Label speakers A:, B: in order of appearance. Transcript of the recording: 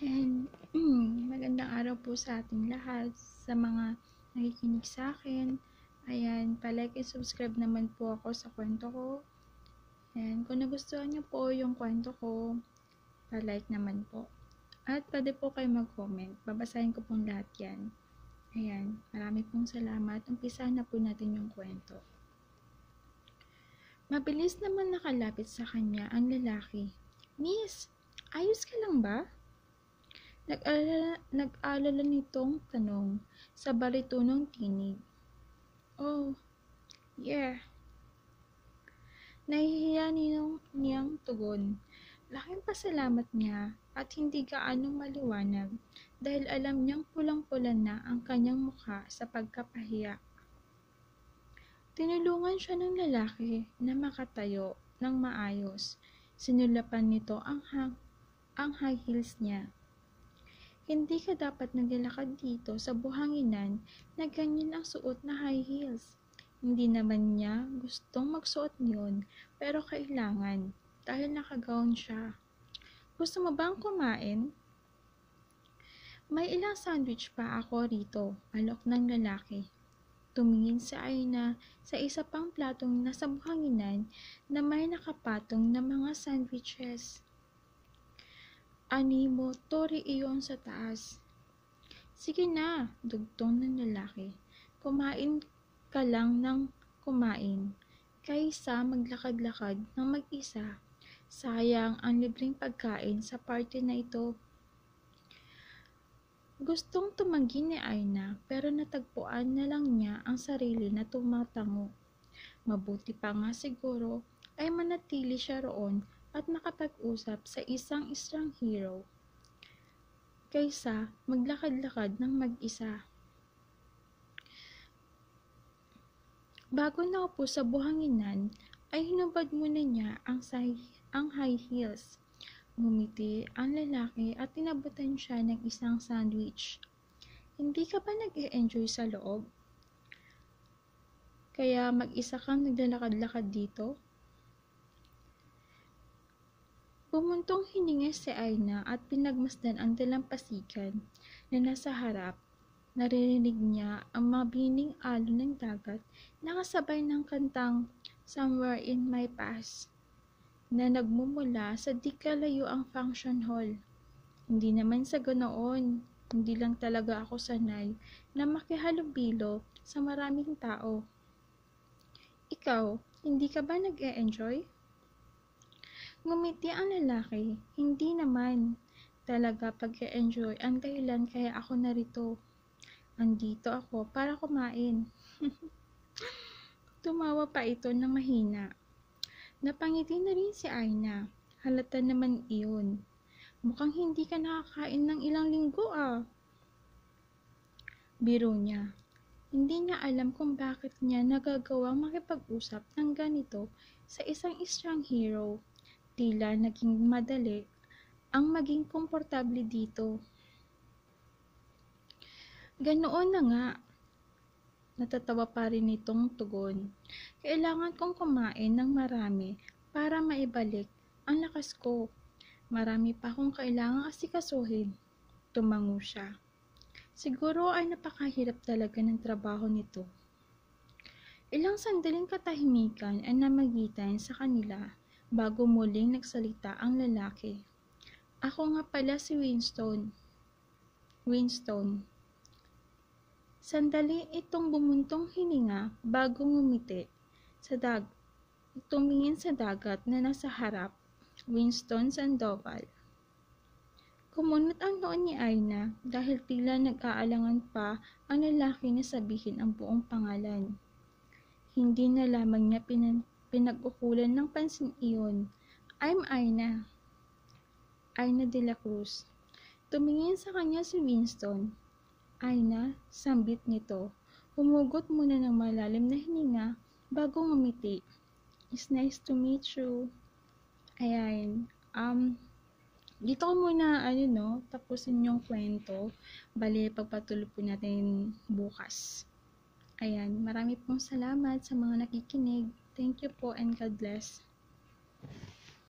A: And magandang araw po sa ating lahat, sa mga nakikinig sa akin. Ayan, palike and subscribe naman po ako sa kwento ko. And kung nagustuhan niyo po yung kwento ko, palike naman po. At pwede po kayo mag-comment, babasahin ko pong lahat yan. Ayan, marami pong salamat. Umpisahan na po natin yung kwento. Mabilis naman nakalapit sa kanya ang lalaki. Miss, ayos ka lang ba? Nag-alala nitong tanong sa baritonong tinig. Oh, yeah. Nahihiya niyang tugon. Laking pasalamat niya at hindi gaanong maliwanag dahil alam niyang pulang-pula na ang kanyang mukha sa pagkapahiya. Tinulungan siya ng lalaki na makatayo ng maayos. Sinulapan nito ang high heels niya. Hindi ka dapat naglalakad dito sa buhanginan na ganyan ang suot na high heels. Hindi naman niya gustong magsuot niyon, pero kailangan dahil nakagown siya. Gusto mo bang kumain? May ilang sandwich pa ako rito, alok ng lalaki. Tumingin si Aina sa isa pang platong nasa buhanginan na may nakapatong na mga sandwiches. Animo, tori iyon sa taas. Sige na, dugtong ng lalaki. Kumain ka lang ng kumain, kaysa maglakad-lakad ng mag-isa. Sayang ang libreng pagkain sa party na ito. Gustong tumanggi ni Aina pero natagpuan na lang niya ang sarili na tumatango. Mabuti pa nga siguro ay manatili siya roon at makapag-usap sa isang hero kaysa maglakad-lakad ng mag-isa. Bago naupo sa buhanginan, ay hinubad muna niya ang high heels. Ngumiti ang lalaki at tinabutan siya ng isang sandwich. Hindi ka ba nag-e-enjoy sa loob? Kaya mag-isa kang naglalakad-lakad dito? Bumuntong hininga si Aina at pinagmasdan ang dalampasigan na nasa harap. Naririnig niya ang mabining alon ng dagat na kasabay ng kantang Somewhere in My Past na nagmumula sa di kalayo ang function hall. Hindi naman sa ganoon, hindi lang talaga ako sanay na makihalubilo sa maraming tao. Ikaw, hindi ka ba nag-e-enjoy? Ngumiti ang lalaki, hindi naman. Talaga pag-e-enjoy ang dahilan kaya ako narito. Andito ako para kumain. Tumawa pa ito ng mahina. Napangiti na rin si Aina. Halata naman iyon. Mukhang hindi ka nakakain ng ilang linggo ah. Biro niya. Hindi niya alam kung bakit niya nagagawang makipag-usap ng ganito sa isang hero. Tila naging madali ang maging komportable dito. Ganoon na nga. Natatawa pa rin itong tugon. Kailangan kong kumain ng marami para maibalik ang lakas ko. Marami pa akong kailangang asikasuhin. Tumango siya. Siguro ay napakahirap talaga ng trabaho nito. Ilang sandaling katahimikan ang namagitan sa kanila bago muling nagsalita ang lalaki. Ako nga pala si Winston. Sandali itong bumuntong hininga bago ngumiti. Tumingin sa dagat na nasa harap. Winston Sandoval. Kumunot ang noo ni Aina dahil tila nag-aalangan pa ang lalaki na sabihin ang buong pangalan. Hindi na lamang niya pinag-ukulan ng pansin iyon. I'm Aina. Aina de la Cruz. Tumingin sa kanya si Winston. Aina, sambit nito. Humugot muna ng malalim na hininga bago ngumiti. It's nice to meet you. Ayan. Dito ko muna, tapusin yung kwento. Bali, pagpatuloy po natin bukas. Ayan, marami pong salamat sa mga nakikinig. Thank you po and God bless.